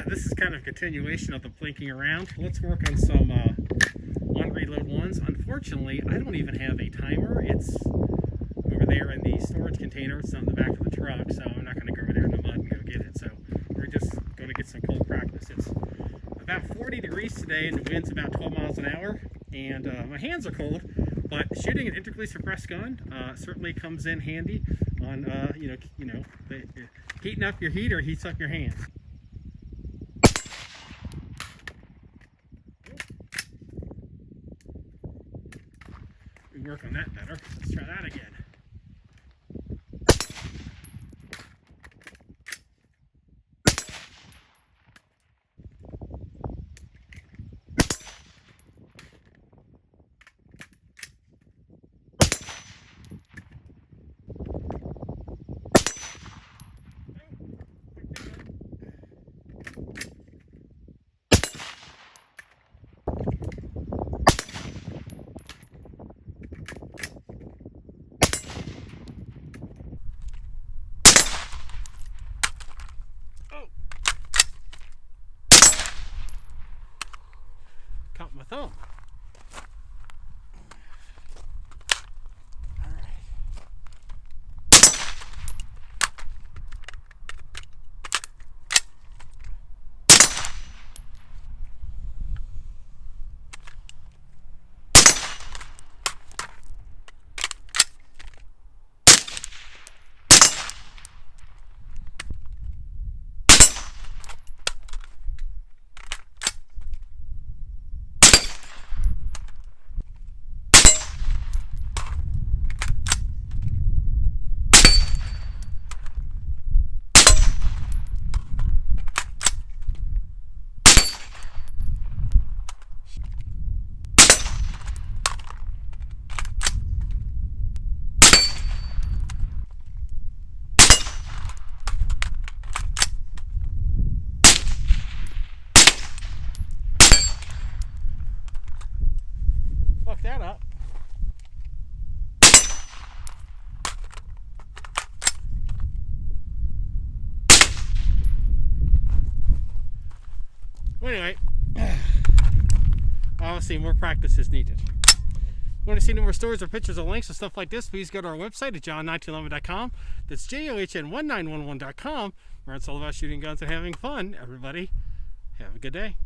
This is kind of a continuation of the plinking around. Let's work on some one reload ones. Unfortunately, I don't even have a timer. It's over there in the storage container. It's on the back of the truck, so I'm not going to go over there in the mud and go get it. So we're just going to get some cold practice. It's about 40 degrees today, and the wind's about 12 miles an hour. And my hands are cold, but shooting an integrally suppressed gun certainly comes in handy on heating up your heater heats up your hands. We work on that better. Let's try that again. Caught my thumb. Fuck that up. Well, anyway, obviously more practice is needed. Want to see more stories or pictures or links and stuff like this, please go to our website at John1911.com. That's JOHN1911.com, where it's all about shooting guns and having fun. Everybody, have a good day.